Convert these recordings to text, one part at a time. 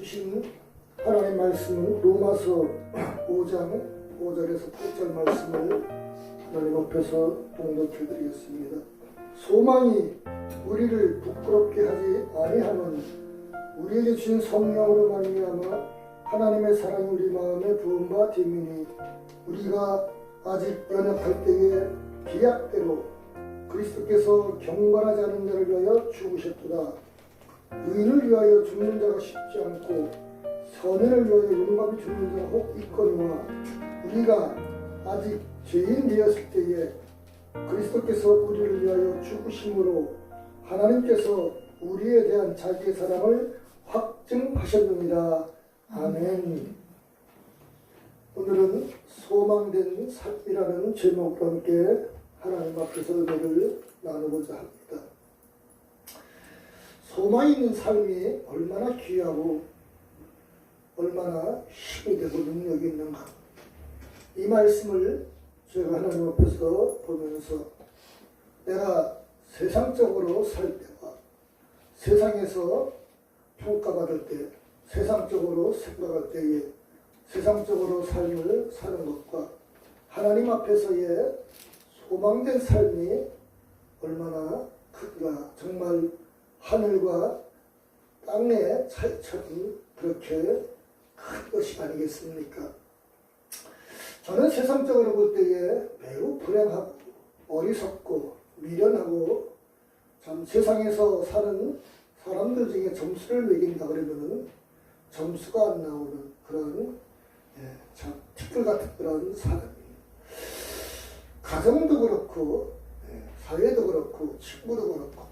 주신 하나님 말씀은 로마서 5장 5절에서 8절 말씀을 하나님 앞에서 봉독해 드리겠습니다. 소망이 우리를 부끄럽게 하지 아니하면 우리에게 주신 성령으로 말미암아 하나님의 사랑이 우리 마음에 부은 바 되미니 우리가 아직 연약할 때에 기약대로 그리스도께서 경건하지 않은 자를 위하여 죽으셨도다. 의인을 위하여 죽는 자가 쉽지 않고 선인을 위하여 용감히 죽는 자가 혹 있거니와 우리가 아직 죄인 되었을 때에 그리스도께서 우리를 위하여 죽으심으로 하나님께서 우리에 대한 자기의 사랑을 확증하셨느니라. 아멘. 오늘은 소망된 삶이라는 제목과 함께 하나님 앞에서 은혜를 나누고자 합니다. 소망 있는 삶이 얼마나 귀하고 얼마나 힘이 되고 능력이 있는가, 이 말씀을 제가 하나님 앞에서 보면서 내가 세상적으로 살 때와 세상에서 평가받을 때, 세상적으로 생각할 때에 세상적으로 삶을 사는 것과 하나님 앞에서의 소망된 삶이 얼마나 큰가, 정말 하늘과 땅의 차이처럼 그렇게 큰 것이 아니겠습니까? 저는 세상적으로 볼 때에 매우 불행하고 어리석고 미련하고 참 세상에서 사는 사람들 중에 점수를 매긴다 그러면은 점수가 안 나오는 그런 참 티끌 같은 그런 사람이에요. 가정도 그렇고 사회도 그렇고 친구도 그렇고,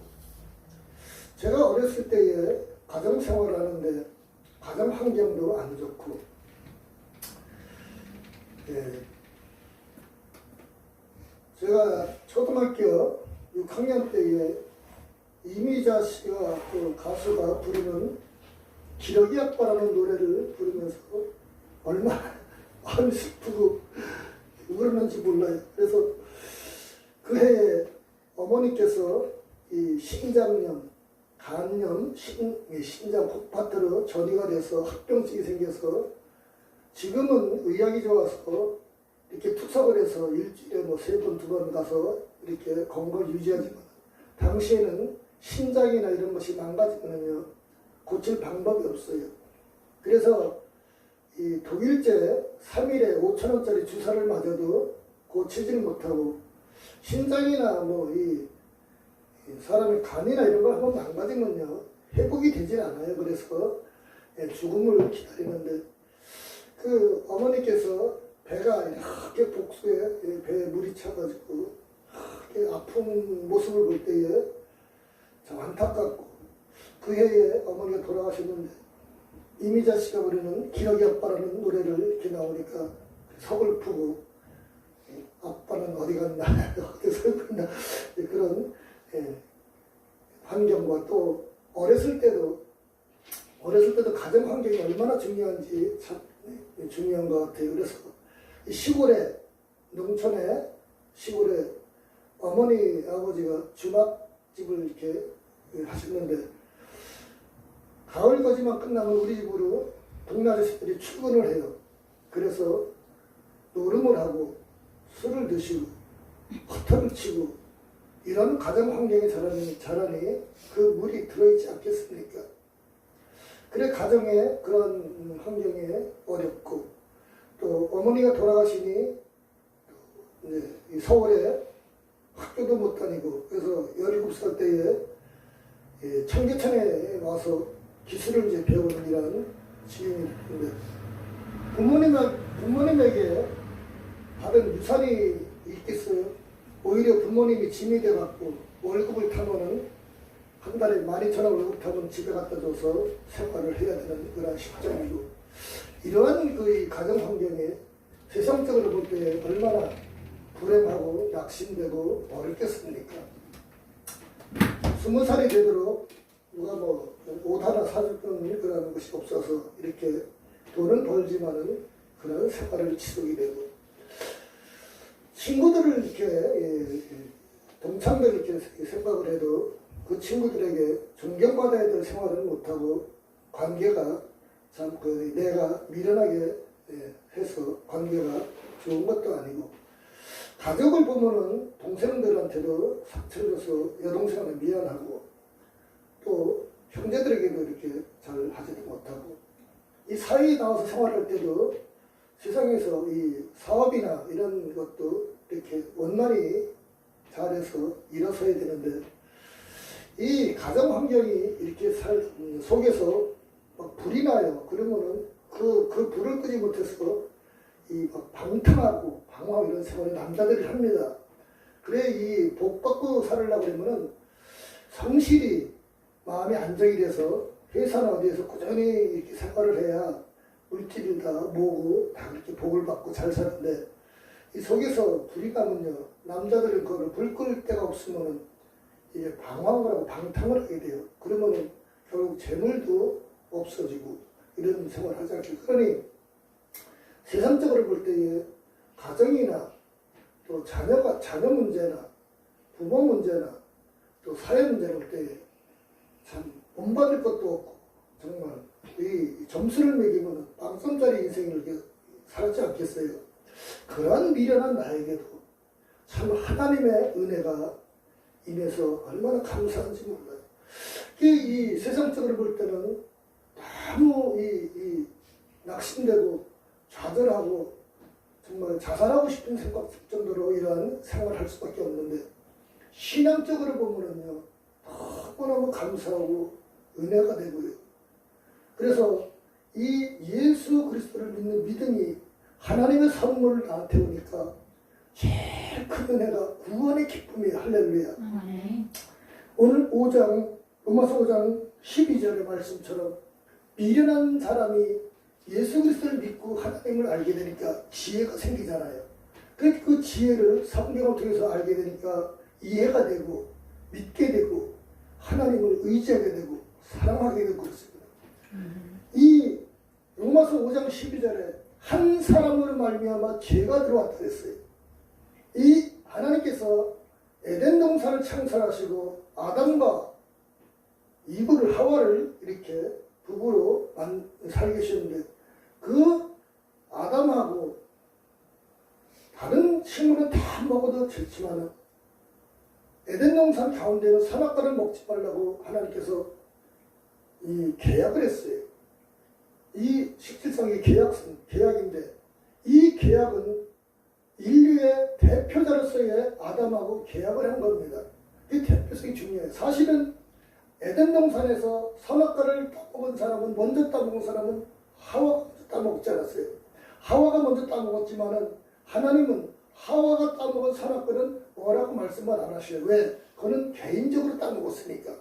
제가 어렸을 때에 가정 생활을 하는데 가정 환경도 안 좋고, 제가 초등학교 6학년 때에 이미자 씨가 그 가수가 부르는 기러기 아빠라는 노래를 부르면서 얼마나 마음이 슬프고 울었는지 몰라요. 그래서 그 해에 어머니께서 이 신장염, 간염, 신장 폭파트로 전이가 돼서 합병증이 생겨서 지금은 의학이 좋아서 이렇게 투석을 해서 일주일에 뭐 3번, 2번 가서 이렇게 건강을 유지하지만 당시에는 신장이나 이런 것이 망가지면요 고칠 방법이 없어요. 그래서 이 독일제 3일에 5,000원짜리 주사를 맞아도 고치질 못하고, 신장이나 뭐 이 사람의 간이나 이런 걸 한번 망가지면요 회복이 되질 않아요. 그래서 죽음을 기다리는데 그 어머니께서 배가 이렇게 복수에 배에 물이 차가지고 이렇게 아픈 모습을 볼 때에 참 안타깝고, 그 해에 어머니가 돌아가셨는데 이미자 씨가 부르는 기러기 아빠라는 노래를 이렇게 나오니까 서글프고 아빠는 어디 갔나 어디서 갔나 그런 환경과, 또 어렸을 때도 가정 환경이 얼마나 중요한지 참 중요한 것 같아요. 그래서 시골에, 농촌에 시골에 어머니 아버지가 주막집을 이렇게 하셨는데 가을 거지만 끝나면 우리 집으로 동네 아저씨들이 출근을 해요. 그래서 노름을 하고 술을 드시고 허터를 치고 이런 가정 환경에 자라니 그 물이 들어있지 않겠습니까? 그래 가정에 그런 환경에 어렵고, 또 어머니가 돌아가시니 이제 서울에 학교도 못 다니고, 그래서 17살 때에 청계천에 와서 기술을 이제 배우는 이런 지경이 있는데, 부모님에게 받은 유산이 있겠어요? 오히려 부모님이 짐이 돼갖고 월급을 타면은 한 달에 12,000원 월급 타면 집에 갖다 줘서 생활을 해야 되는 그런 실정이고, 이러한 그 가정 환경에 세상적으로 볼 때 얼마나 불행하고 낙심되고 어렵겠습니까? 20살이 되도록 누가 뭐 옷 하나 사줄 그런 것이 없어서 이렇게 돈은 벌지만은 그런 생활을 치르게 되고, 친구들을 이렇게 동창들 이렇게 생각을 해도 그 친구들에게 존경받아야 될 생활을 못하고 관계가 참 내가 미련하게 해서 관계가 좋은 것도 아니고, 가족을 보면은 동생들한테도 상처를 줘서 여동생한테 미안하고, 또 형제들에게도 이렇게 잘 하지도 못하고, 이 사회에 나와서 생활할 때도 세상에서 이 사업이나 이런 것도 이렇게 원만히 잘해서 일어서야 되는데, 이 가정 환경이 이렇게 속에서 막 불이 나요. 그러면은 그 불을 끄지 못해서 이 막 방탕하고 방황 이런 생활을 남자들이 합니다. 그래 이 복 받고 살으려고 그러면은 성실히 마음이 안정이 돼서 회사나 어디에서 꾸준히 이렇게 생활을 해야 물질을 다 모으고 다 그렇게 복을 받고 잘 사는데, 이 속에서 불이 나면요, 남자들은 그거를 불 끌 데가 없으면은 이게 방황을 하고 방탕을 하게 돼요. 그러면은 결국 재물도 없어지고 이런 생활을 하지 않겠어요. 그러니 세상적으로 볼 때에 가정이나 또 자녀 문제나 부모 문제나 또 사회 문제를 볼 때에 참 본받을 것도 없고, 정말 이 점수를 매기면 빵점짜리 인생을 이렇게 살았지 않겠어요. 그러한 미련한 나에게도 참 하나님의 은혜가 임해서 얼마나 감사한지 몰라요. 이 세상적으로 볼 때는 너무 이 낙심되고 좌절하고 정말 자살하고 싶은 생각 정도로 이러한 생활을 할 수밖에 없는데, 신앙적으로 보면은요, 너무너무 감사하고 은혜가 되고요. 그래서 이 예수 그리스도를 믿는 믿음이 하나님의 선물을 나한테 오니까 제일 큰 은혜가 구원의 기쁨이에요. 할렐루야. 오늘 5장, 로마서 5장 12절의 말씀처럼 미련한 사람이 예수 그리스도를 믿고 하나님을 알게 되니까 지혜가 생기잖아요. 그 지혜를 성경을 통해서 알게 되니까 이해가 되고 믿게 되고 하나님을 의지하게 되고 사랑하게 되고 그렇습니다. 이 로마서 5장 12절에 한 사람으로 말미암아 죄가 들어왔다 그랬어요. 이 하나님께서 에덴 동산을 창설하시고 아담과 이브를 하와를 이렇게 부부로 살게 하셨는데, 그 아담하고 다른 식물은 다 먹어도 좋지만은 에덴 동산 가운데는 선악과를 먹지 말라고 하나님께서 이 계약을 했어요. 이 실질상의 계약인데, 이 계약은 인류의 대표자로서의 아담하고 계약을 한 겁니다. 이 대표성이 중요해요. 사실은 에덴 동산에서 선악과를 따먹은 사람은, 먼저 따먹은 사람은 하와가 먼저 따먹지 않았어요. 하와가 먼저 따먹었지만은 하나님은 하와가 따먹은 선악과는 뭐라고 말씀을 안 하셔요. 왜? 그거는 개인적으로 따먹었으니까.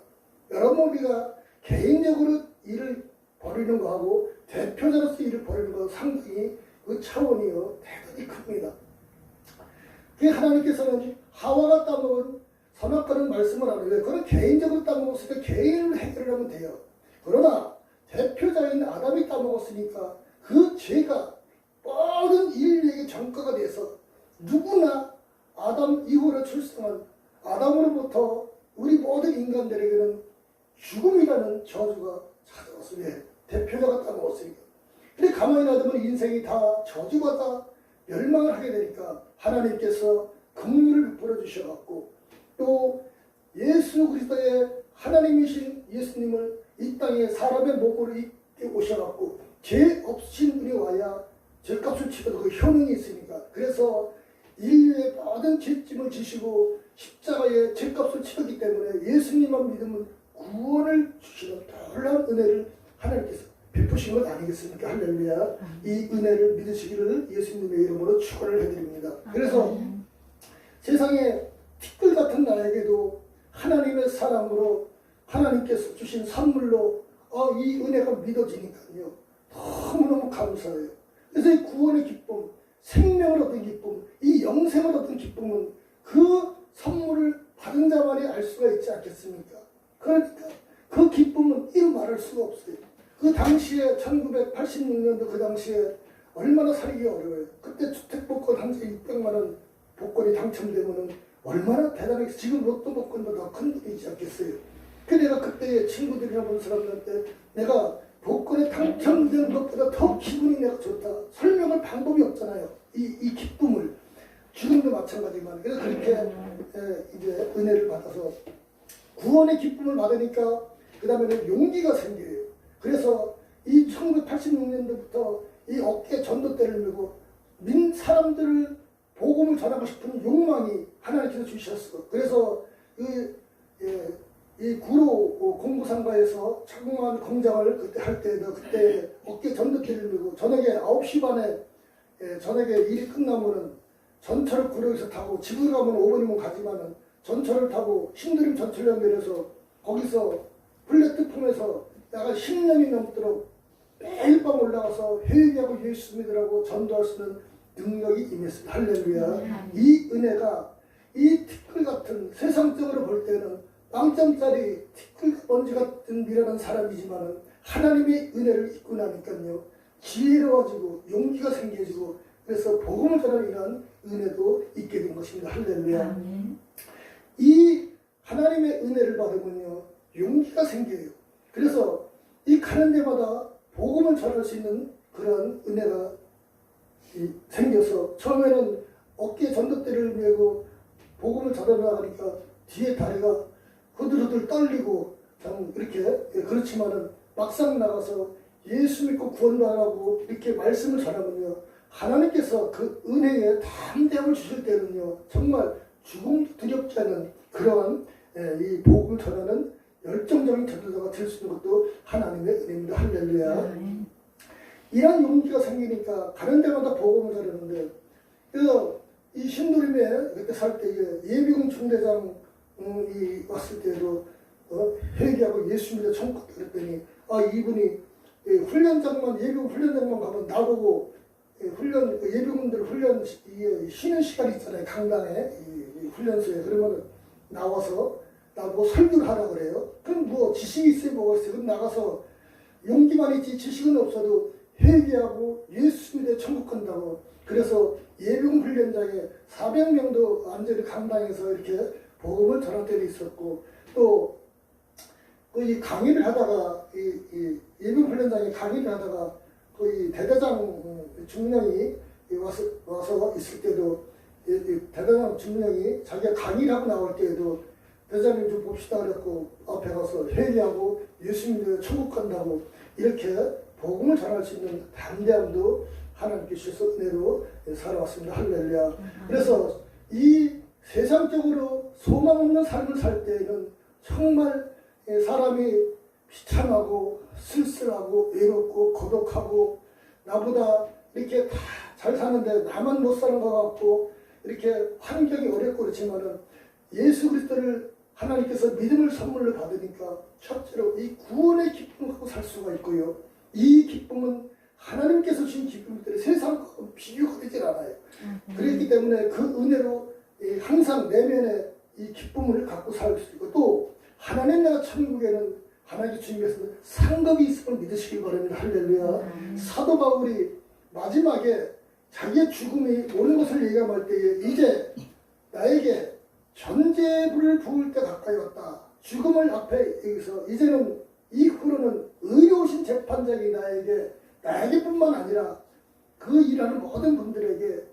여러분, 우리가 개인적으로 일을 벌이는 거하고 대표자로서 일을 벌이는 거 상당히 그 차원이요 대단히 큽니다. 그 하나님께서는 하와가 따먹은 선악과는 말씀을 안 해요. 그건 개인적으로 따먹었으니까 개인을 해결을 하면 돼요. 그러나 대표자인 아담이 따먹었으니까 그 죄가 모든 인류에게 전가가 돼서 누구나 아담 이후로 출생한 아담으로부터 우리 모든 인간들에게는 죽음이라는 저주가 찾아왔으니 대표자가 따먹었으니까. 근데 가만히 놔두면 인생이 다 저주받아 멸망을 하게 되니까 하나님께서 긍휼을 베풀어 주셔갖고, 또 예수 그리스도의 하나님이신 예수님을 이 땅에 사람의 몸으로 입게 오셔갖고 죄 없으신 분이 와야 죄값을 치러도 그 효능이 있으니까, 그래서 인류의 모든 죄짐을 지시고 십자가에 죄값을 치렀기 때문에 예수님만 믿으면 구원을 주시는 놀라운 은혜를 하나님께서 베푸신 것 아니겠습니까? 할렐루야. 이 은혜를 믿으시기를 예수님의 이름으로 축원을 해드립니다. 그래서 세상에 티끌 같은 나에게도 하나님의 사랑으로 하나님께서 주신 선물로 이 은혜가 믿어지니까요, 너무너무 감사해요. 그래서 이 구원의 기쁨, 생명을 얻은 기쁨, 이 영생을 얻은 기쁨은 그 선물을 받은 자만이 알 수가 있지 않겠습니까? 그러니까 그 기쁨은 이루 말할 수가 없어요. 그 당시에 1986년도 그 당시에 얼마나 살기 어려워요. 그때 주택복권 한 채 600만 원 복권이 당첨되면은 얼마나 대단하게, 지금 로또 복권보다 큰 돈이지 않겠어요. 그 내가 그때 친구들이나 본 사람들한테 내가 복권에 당첨된 것보다 더 기분이 내가 좋다. 설명할 방법이 없잖아요. 이 기쁨을. 지금도 마찬가지지만. 그래서 그렇게 이제 은혜를 받아서 구원의 기쁨을 받으니까 그 다음에는 용기가 생겨요. 그래서 이 1986년도부터 이 어깨에 전도대를 메고 사람들을 복음을 전하고 싶은 욕망이 하나님께서 주셨어. 그래서 이 구로 공부상가에서 자그마한 공장을 그때 할 때도 그때 어깨 전도대를 메고 저녁에 9시 반에 저녁에 일이 끝나면은 전철을 구로에서 타고 집을 가면 5분이면 가지만은 전철을 타고 신도림 전철역 내려서 거기서 플랫폼에서 약간 10년이 넘도록 매일 밤 올라가서 회개하고 예수 믿으라고 전도할 수 있는 능력이 임했습니다. 할렐루야. 이 은혜가 이 티끌 같은 세상적으로 볼 때는 빵점짜리 티끌 먼지 같은 미련한 사람이지만 하나님의 은혜를 입고 나니까요 지혜로워지고 용기가 생겨지고 그래서 복음을 전하는 이런 은혜도 있게 된 것입니다. 할렐루야. 이 하나님의 은혜를 받으면요 용기가 생겨요. 그래서 이 가는 데마다 복음을 전할 수 있는 그런 은혜가 생겨서 처음에는 어깨에 전도대를 메고 복음을 전하려니까 뒤에 다리가 후들후들 떨리고 참 이렇게 그렇지만은 막상 나가서 예수 믿고 구원받으라고 이렇게 말씀을 전하면요 하나님께서 그 은혜에 담대함을 주실 때는요 정말 죽음도 두렵지 않은 그러한 이 복음을 전하는 열정적인 전도자가 될 수 있는 것도 하나님의 은혜입니다. 할렐루야. 이런 용기가 생기니까 가는 데마다 복음을 전하는데 그래서 이 신도림에 그때 살 때 예비군 중대장이 왔을 때도 회개하고 예수 믿어 천국 그랬더니 이분이 훈련장만 예비군 훈련장만 가면 나보고 예비군들 훈련 쉬는 시간 있잖아요. 강당에 훈련소에 그러면 나와서 나보고 설교를 하라 그래요. 그럼 뭐 지식이 있어요 뭐가 있어요. 그럼 나가서 용기만 있지 지식은 없어도 회개하고 예수 믿어 천국 간다고. 그래서 예비군 훈련장에 400명도 완전히 강당에서 이렇게 복음을 전할 때도 있었고 또 이 강의를 하다가 이 예비군 훈련장에 강의를 하다가 이 대대장 중령이 와서 있을 때도 대대장 중령이 자기가 강의를 하고 나올 때에도 대장님 좀 봅시다 그랬고 앞에 가서 회개하고 예수 믿어 천국 간다고 이렇게 복음을 전할 수 있는 담대함도 하나님께 주셔서 은혜로 살아왔습니다. 할렐루야. 그래서 이 세상적으로 소망 없는 삶을 살 때에는 정말 사람이 비참하고 쓸쓸하고 외롭고 고독하고 나보다 이렇게 다 잘 사는데 나만 못 사는 것 같고 이렇게 환경이 어렵고 그렇지만은 예수 그리스도를 하나님께서 믿음을 선물로 받으니까 첫째로 이 구원의 기쁨을 갖고 살 수가 있고요. 이 기쁨은 하나님께서 주신 기쁨이기 때문에 세상과 비교가 되질 않아요. 그렇기 때문에 그 은혜로 항상 내면에 이 기쁨을 갖고 살 수 있고 또 하나님 나라 천국에는 하나님 주님께서는 상급이 있음을 믿으시길 바랍니다. 할렐루야. 사도 바울이 마지막에 자기의 죽음이 오는 것을 얘기할 때에 이제 나에게 전제불을 부을 때 가까이 왔다. 죽음을 앞에 여기서 이제는 이후로는 의로우신 재판장이 나에게뿐만 아니라 그 일하는 모든 분들에게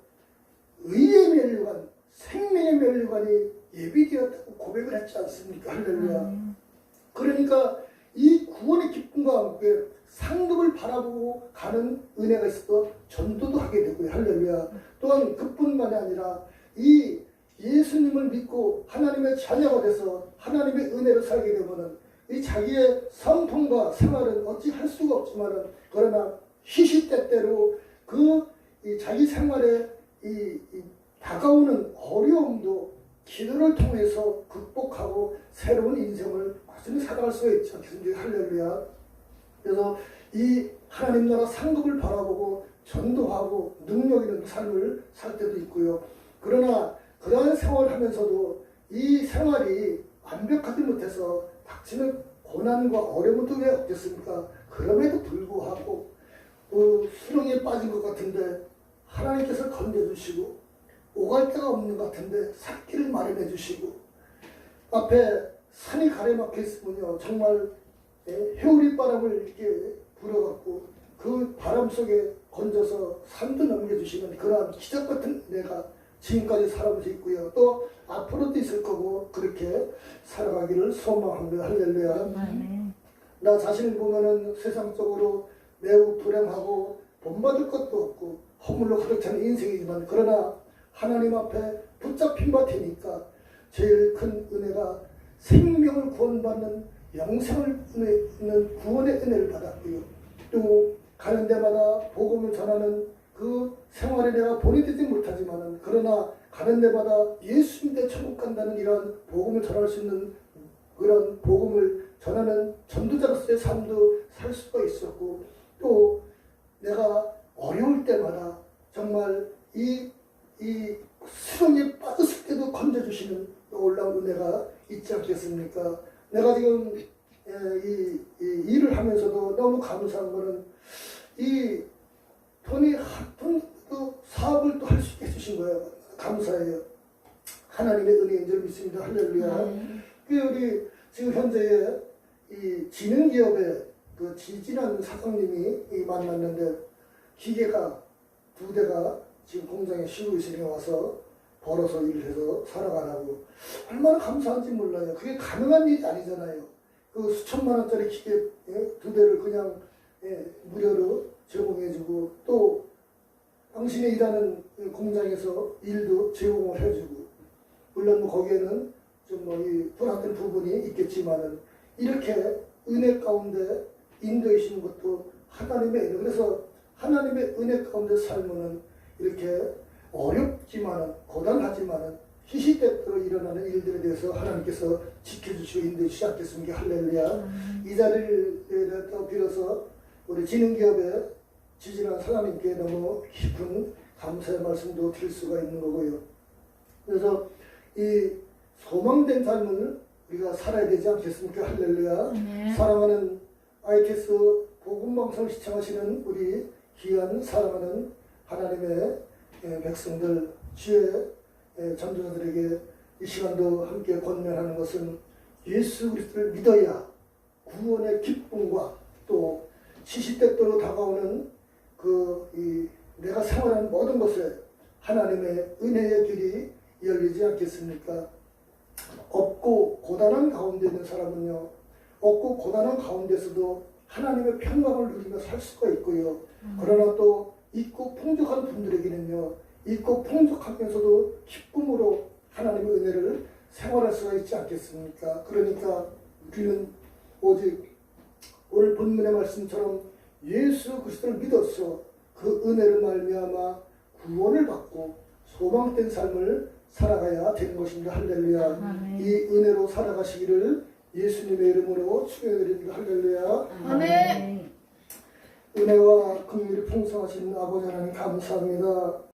의의 면류관, 생명의 면류관이 예비되었다고 고백을 했지 않습니까? 할렐루야. 그러니까 이 구원의 기쁨과 함께 상급을 바라보고 가는 은혜가 있어서 전도도 하게 되고요. 할렐루야. 또한 그뿐만이 아니라 이 예수님을 믿고 하나님의 자녀가 돼서 하나님의 은혜를 살게 되면은 이 자기의 성품과 생활은 어찌 할 수가 없지만은 그러나 시시때때로 이 자기 생활에 이 다가오는 어려움도 기도를 통해서 극복하고 새로운 인생을 꾸준히 살아갈 수가 있지 않겠습니까? 할렐루야. 그래서 이 하나님 나라 상급을 바라보고 전도하고 능력 있는 삶을 살 때도 있고요. 그러나 그러한 생활을 하면서도 이 생활이 완벽하지 못해서 닥치는 고난과 어려움도 왜 없겠습니까? 그럼에도 불구하고 수렁에 빠진 것 같은데 하나님께서 건져주시고 오갈 데가 없는 것 같은데 삿길을 마련해 주시고 앞에 산이 가래막혀 있으면요 정말 해오리 바람을 이렇게 불어갖고 그 바람 속에 건져서 산도 넘겨주시는 그러한 기적 같은 은혜가 지금까지 살아오고 있고요. 또 앞으로도 있을 거고 그렇게 살아가기를 소망합니다. 할렐루야. 나 자신을 보면은 세상적으로 매우 불행하고 본받을 것도 없고 허물로 가득 찬 인생이지만 그러나 하나님 앞에 붙잡힌 바 되니까 제일 큰 은혜가 생명을 구원받는 영생을 있는 구원의 은혜를 받았고요. 또 가는 데마다 복음을 전하는 그 생활에 내가 본인되지 못하지만은 그러나 가는 데마다 예수 믿에 천국 간다는 이런 복음을 전할 수 있는 그런 복음을 전하는 전도자로서의 삶도 살 수가 있었고 또 내가 어려울 때마다 정말 이 수렁에 빠졌을 때도 건져주시는 놀라운 은혜가 있지 않겠습니까? 내가 지금 이 일을 하면서도 너무 감사한 거는 이 돈이 한 푼도 사업을 또 할 수 있게 해주신 거예요. 감사해요. 하나님의 은혜인 줄 믿습니다. 할렐루야. 우리 지금 현재의 이 지능기업의 그 지진한 사장님이 만났는데 기계가 2대가 지금 공장에 쉬고 있으니 와서 벌어서 일을 해서 살아가라고 얼마나 감사한지 몰라요. 그게 가능한 일이 아니잖아요. 그 수천만 원짜리 기계 2대를 그냥 무료로 제공해주고 또 당신이 일하는 공장에서 일도 제공을 해주고 물론 뭐 거기에는 좀 뭐 이 불안한 부분이 있겠지만은 이렇게 은혜 가운데 인도해 주시는 것도 하나님의 은혜. 그래서 하나님의 은혜 가운데 살면은 이렇게 어렵지만은 고단하지만은 시시때때로 일어나는 일들에 대해서 하나님께서 지켜주시고 인도해 주시지 않겠습니까? 할렐루야. 이 자리를 또 빌어서 우리 지능기업의 지진한 사장님께 너무 깊은 감사의 말씀도 드릴 수가 있는 거고요. 그래서 이 소망된 삶을 우리가 살아야 되지 않겠습니까? 할렐루야. 사랑하는 ITS 복음방송을 시청하시는 우리 귀한 사랑하는 하나님의 백성들, 주의 전도자들에게 이 시간도 함께 권면하는 것은 예수 그리스도를 믿어야 구원의 기쁨과 또 시시때때로 다가오는 내가 생활하는 모든 것에 하나님의 은혜의 길이 열리지 않겠습니까? 없고 고단한 가운데 있는 사람은요, 없고 고단한 가운데서도 하나님의 평강을 누리며 살 수가 있고요. 그러나 또 있고 풍족한 분들에게는요, 있고 풍족하면서도 기쁨으로 하나님의 은혜를 생활할 수가 있지 않겠습니까? 그러니까 우리는 오직 오늘 본문의 말씀처럼 예수 그리스도를 믿어서 그 은혜를 말미암아 구원을 받고 소망된 삶을 살아가야 되는 것입니다. 할렐루야. 이 은혜로 살아가시기를 예수님의 이름으로 축원드립니다. 할렐루야. 아멘. 은혜와 긍휼이 풍성하신 아버지 하나님 감사합니다.